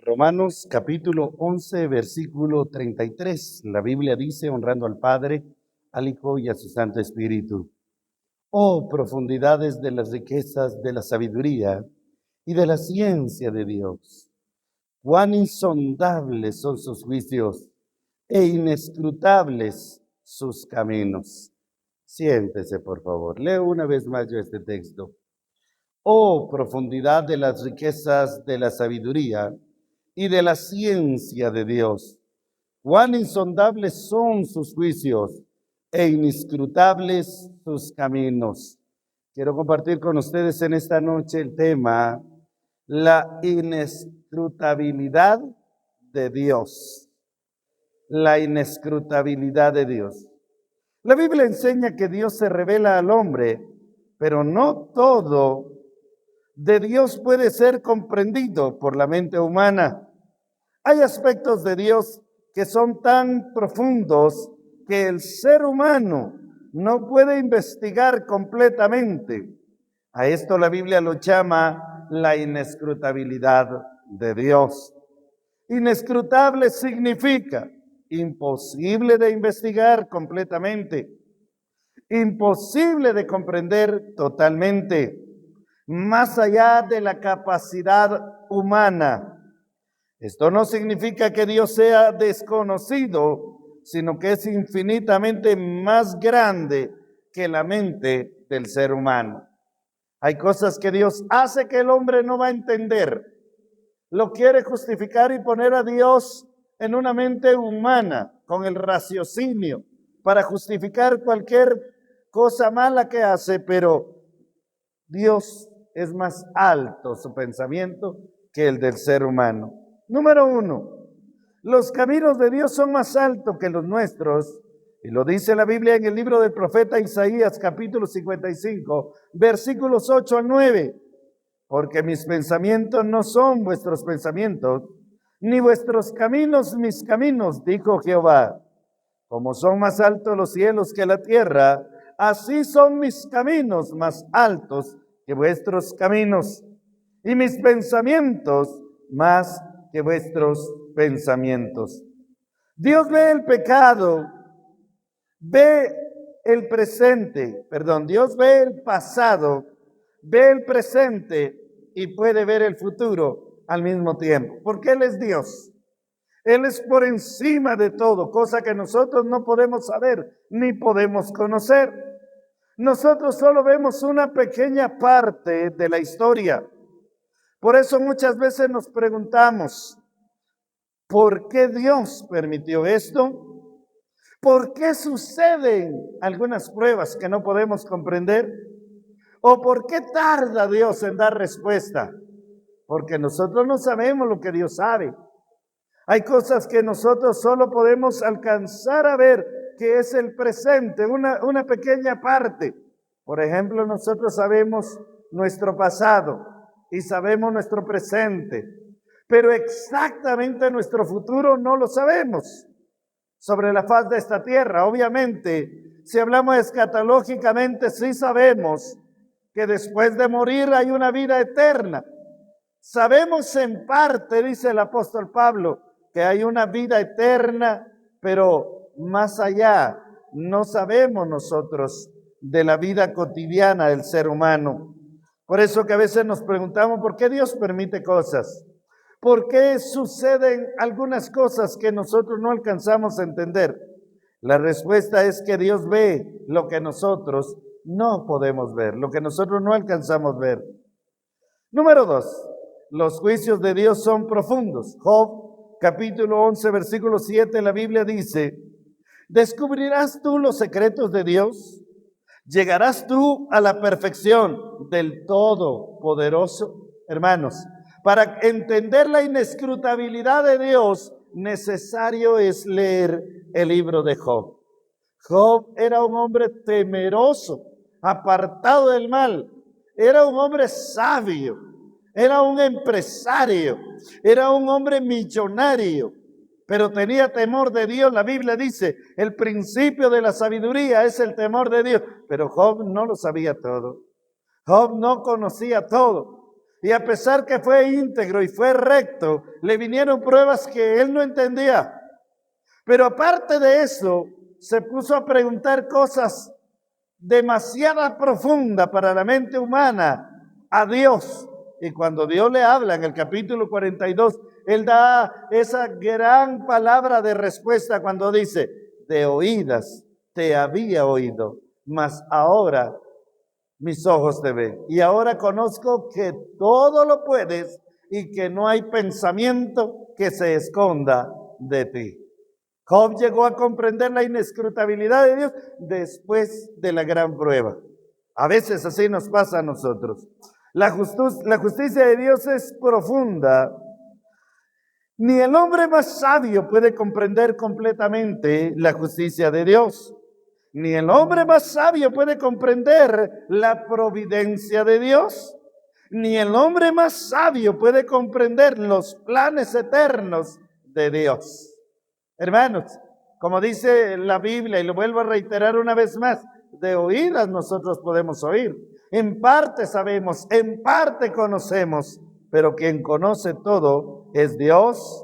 Romanos capítulo 11, versículo 33. La Biblia dice, honrando al Padre, al Hijo y a su Santo Espíritu. Oh, profundidades de las riquezas de la sabiduría y de la ciencia de Dios. Cuán insondables son sus juicios e inescrutables sus caminos. Siéntese, por favor. Leo una vez más yo este texto. Oh, profundidad de las riquezas de la sabiduría y de la ciencia de Dios. Cuán insondables son sus juicios e inescrutables sus caminos. Quiero compartir con ustedes en esta noche el tema, la inescrutabilidad de Dios. La inescrutabilidad de Dios. La Biblia enseña que Dios se revela al hombre, pero no todo de Dios puede ser comprendido por la mente humana. Hay aspectos de Dios que son tan profundos que el ser humano no puede investigar completamente. A esto la Biblia lo llama la inescrutabilidad de Dios. Inescrutable significa imposible de investigar completamente, imposible de comprender totalmente, más allá de la capacidad humana. Esto no significa que Dios sea desconocido, sino que es infinitamente más grande que la mente del ser humano. Hay cosas que Dios hace que el hombre no va a entender. Lo quiere justificar y poner a Dios en una mente humana, con el raciocinio, para justificar cualquier cosa mala que hace, pero Dios es más alto su pensamiento que el del ser humano. Número 1, los caminos de Dios son más altos que los nuestros, y lo dice la Biblia en el libro del profeta Isaías, capítulo 55, versículos 8 al 9. Porque mis pensamientos no son vuestros pensamientos, ni vuestros caminos mis caminos, dijo Jehová. Como son más altos los cielos que la tierra, así son mis caminos más altos que vuestros caminos, y mis pensamientos más que vuestros pensamientos. Dios ve el pecado, ve el presente, Dios ve el pasado, ve el presente y puede ver el futuro al mismo tiempo, porque Él es Dios. Él es por encima de todo, cosa que nosotros no podemos saber ni podemos conocer. Nosotros solo vemos una pequeña parte de la historia. Por eso muchas veces nos preguntamos, ¿por qué Dios permitió esto? ¿Por qué suceden algunas pruebas que no podemos comprender? ¿O por qué tarda Dios en dar respuesta? Porque nosotros no sabemos lo que Dios sabe. Hay cosas que nosotros solo podemos alcanzar a ver, que es el presente, una pequeña parte. Por ejemplo, nosotros sabemos nuestro pasado y sabemos nuestro presente, pero exactamente nuestro futuro no lo sabemos sobre la faz de esta tierra. Obviamente, si hablamos escatológicamente, sí sabemos que después de morir hay una vida eterna. Sabemos en parte, dice el apóstol Pablo, que hay una vida eterna, pero más allá no sabemos nosotros de la vida cotidiana del ser humano. Por eso que a veces nos preguntamos, ¿por qué Dios permite cosas? ¿Por qué suceden algunas cosas que nosotros no alcanzamos a entender? La respuesta es que Dios ve lo que nosotros no podemos ver, lo que nosotros no alcanzamos a ver. Número 2, los juicios de Dios son profundos. Job, capítulo 11, versículo 7, la Biblia dice, ¿descubrirás tú los secretos de Dios? ¿Llegarás tú a la perfección del Todopoderoso? Hermanos, para entender la inescrutabilidad de Dios, necesario es leer el libro de Job. Job era un hombre temeroso, apartado del mal. Era un hombre sabio, era un empresario, era un hombre millonario, pero tenía temor de Dios. La Biblia dice, el principio de la sabiduría es el temor de Dios. Pero Job no lo sabía todo. Job no conocía todo. Y a pesar que fue íntegro y fue recto, le vinieron pruebas que él no entendía. Pero aparte de eso, se puso a preguntar cosas demasiado profundas para la mente humana a Dios. Y cuando Dios le habla en el capítulo 42, él da esa gran palabra de respuesta cuando dice: de oídas te había oído, mas ahora mis ojos te ven. Y ahora conozco que todo lo puedes y que no hay pensamiento que se esconda de ti. Job llegó a comprender la inescrutabilidad de Dios después de la gran prueba. A veces así nos pasa a nosotros. La justicia de Dios es profunda. Ni el hombre más sabio puede comprender completamente la justicia de Dios. Ni el hombre más sabio puede comprender la providencia de Dios. Ni el hombre más sabio puede comprender los planes eternos de Dios. Hermanos, como dice la Biblia, y lo vuelvo a reiterar una vez más, de oídas nosotros podemos oír. En parte sabemos, en parte conocemos, pero quien conoce todo es Dios.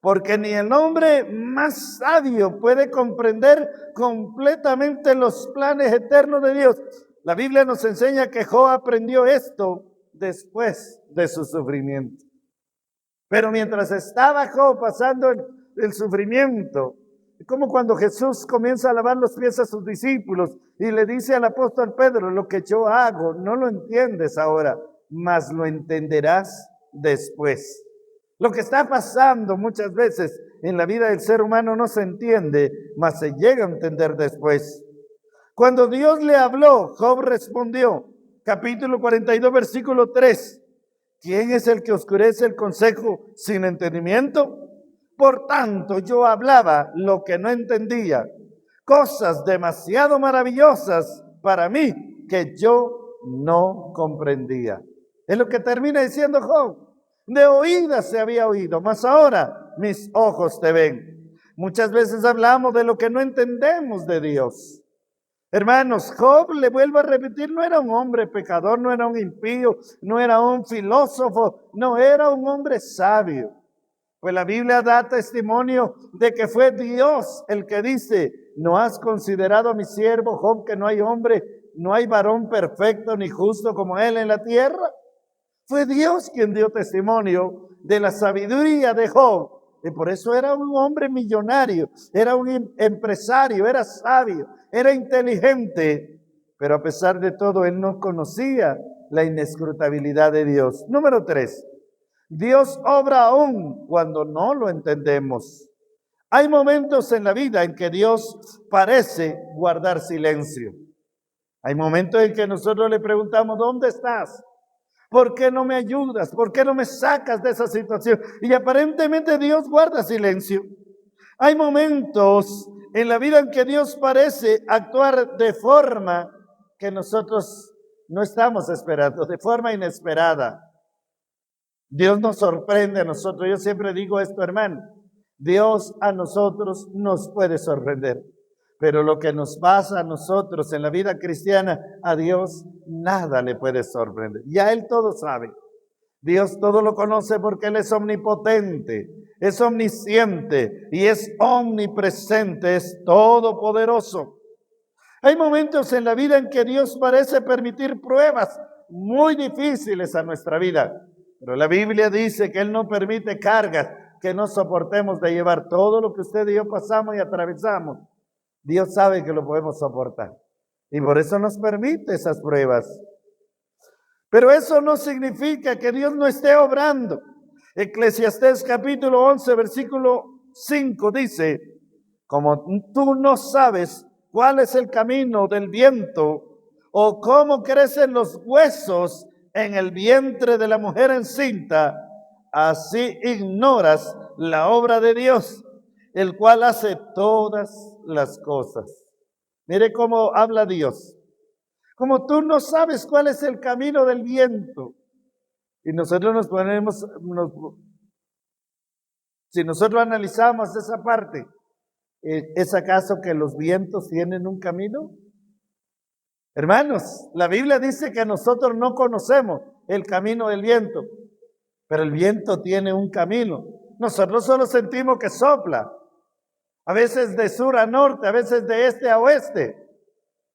Porque ni el hombre más sabio puede comprender completamente los planes eternos de Dios. La Biblia nos enseña que Job aprendió esto después de su sufrimiento. Pero mientras estaba Job pasando el sufrimiento, como cuando Jesús comienza a lavar los pies a sus discípulos y le dice al apóstol Pedro: lo que yo hago no lo entiendes ahora, mas lo entenderás después. Lo que está pasando muchas veces en la vida del ser humano no se entiende, mas se llega a entender después. Cuando Dios le habló, Job respondió, capítulo 42, versículo 3. ¿Quién es el que oscurece el consejo sin entendimiento? Por tanto, yo hablaba lo que no entendía, cosas demasiado maravillosas para mí que yo no comprendía. Es lo que termina diciendo Job. De oídas se había oído, mas ahora mis ojos te ven. Muchas veces hablamos de lo que no entendemos de Dios. Hermanos, Job, le vuelvo a repetir, no era un hombre pecador, no era un impío, no era un filósofo, no, era un hombre sabio. Pues la Biblia da testimonio de que fue Dios el que dice: ¿no has considerado a mi siervo Job, que no hay hombre, no hay varón perfecto ni justo como él en la tierra? Fue Dios quien dio testimonio de la sabiduría de Job. Y por eso era un hombre millonario, era un empresario, era sabio, era inteligente. Pero a pesar de todo, él no conocía la inescrutabilidad de Dios. Número 3. Dios obra aún cuando no lo entendemos. Hay momentos en la vida en que Dios parece guardar silencio. Hay momentos en que nosotros le preguntamos: ¿dónde estás? ¿Por qué no me ayudas? ¿Por qué no me sacas de esa situación? Y aparentemente Dios guarda silencio. Hay momentos en la vida en que Dios parece actuar de forma que nosotros no estamos esperando, de forma inesperada. Dios nos sorprende a nosotros. Yo siempre digo esto, hermano: Dios a nosotros nos puede sorprender. Pero lo que nos pasa a nosotros en la vida cristiana, a Dios nada le puede sorprender. Ya Él todo sabe. Dios todo lo conoce porque Él es omnipotente, es omnisciente y es omnipresente, es todopoderoso. Hay momentos en la vida en que Dios parece permitir pruebas muy difíciles a nuestra vida. Pero la Biblia dice que Él no permite cargas que no soportemos de llevar. Todo lo que usted y yo pasamos y atravesamos, Dios sabe que lo podemos soportar. Y por eso nos permite esas pruebas. Pero eso no significa que Dios no esté obrando. Eclesiastés capítulo 11, versículo 5 dice: como tú no sabes cuál es el camino del viento, o cómo crecen los huesos en el vientre de la mujer encinta, así ignoras la obra de Dios, el cual hace todas las cosas. Mire cómo habla Dios. Como tú no sabes cuál es el camino del viento. Y nosotros nos ponemos, si nosotros analizamos esa parte, ¿es acaso que los vientos tienen un camino? Hermanos, la Biblia dice que nosotros no conocemos el camino del viento, pero el viento tiene un camino. Nosotros solo sentimos que sopla, a veces de sur a norte, a veces de este a oeste,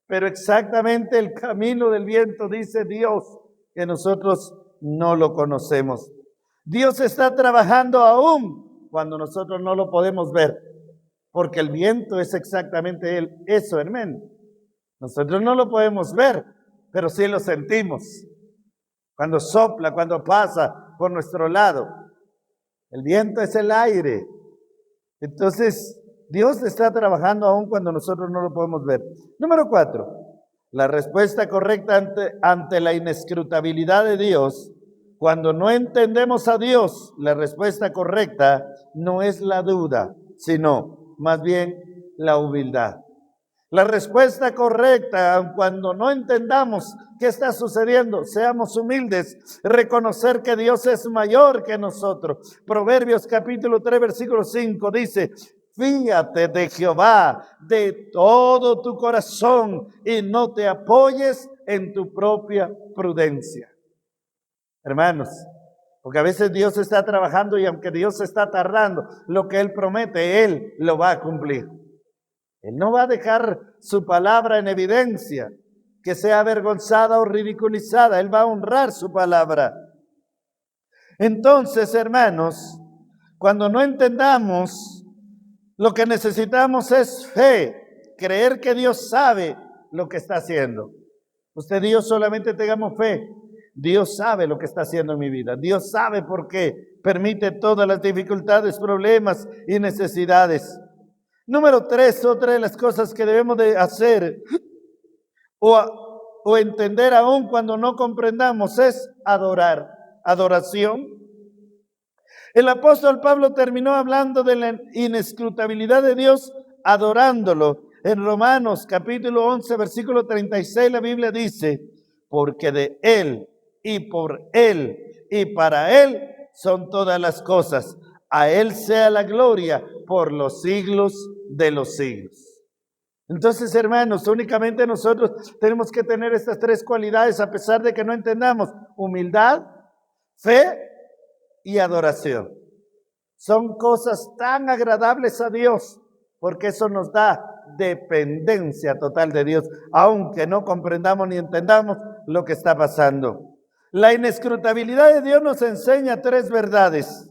pero exactamente el camino del viento dice Dios, que nosotros no lo conocemos. Dios está trabajando aún cuando nosotros no lo podemos ver, porque el viento es exactamente eso, hermano. Nosotros no lo podemos ver, pero sí lo sentimos. Cuando sopla, cuando pasa por nuestro lado. El viento es el aire. Entonces, Dios está trabajando aún cuando nosotros no lo podemos ver. Número 4. La respuesta correcta ante la inescrutabilidad de Dios. Cuando no entendemos a Dios, la respuesta correcta no es la duda, sino más bien la humildad. La respuesta correcta, cuando no entendamos qué está sucediendo, seamos humildes, reconocer que Dios es mayor que nosotros. Proverbios capítulo 3, versículo 5 dice, fíate de Jehová de todo tu corazón y no te apoyes en tu propia prudencia. Hermanos, porque a veces Dios está trabajando y aunque Dios está tardando, lo que Él promete, Él lo va a cumplir. Él no va a dejar su palabra en evidencia, que sea avergonzada o ridiculizada. Él va a honrar su palabra. Entonces, hermanos, cuando no entendamos, lo que necesitamos es fe, creer que Dios sabe lo que está haciendo. Usted y yo solamente tengamos fe. Dios sabe lo que está haciendo en mi vida. Dios sabe por qué permite todas las dificultades, problemas y necesidades. Número 3, otra de las cosas que debemos de hacer o entender aún cuando no comprendamos es adorar, adoración. El apóstol Pablo terminó hablando de la inescrutabilidad de Dios adorándolo. En Romanos capítulo 11, versículo 36, la Biblia dice, porque de Él y por Él y para Él son todas las cosas. A Él sea la gloria por los siglos de los siglos. Entonces, hermanos, únicamente nosotros tenemos que tener estas 3 cualidades a pesar de que no entendamos. Humildad, fe y adoración. Son cosas tan agradables a Dios porque eso nos da dependencia total de Dios, aunque no comprendamos ni entendamos lo que está pasando. La inescrutabilidad de Dios nos enseña 3 verdades.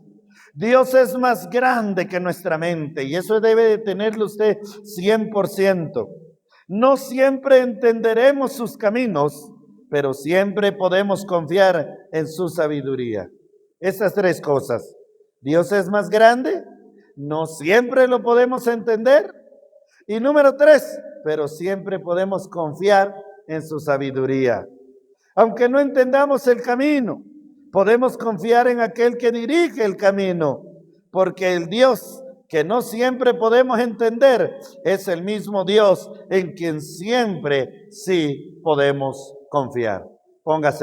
Dios es más grande que nuestra mente y eso debe de tenerlo usted 100%. No siempre entenderemos sus caminos, pero siempre podemos confiar en su sabiduría. Esas 3 cosas. Dios es más grande, no siempre lo podemos entender. Y número 3, pero siempre podemos confiar en su sabiduría. Aunque no entendamos el camino, podemos confiar en aquel que dirige el camino, porque el Dios que no siempre podemos entender es el mismo Dios en quien siempre sí podemos confiar. Póngase.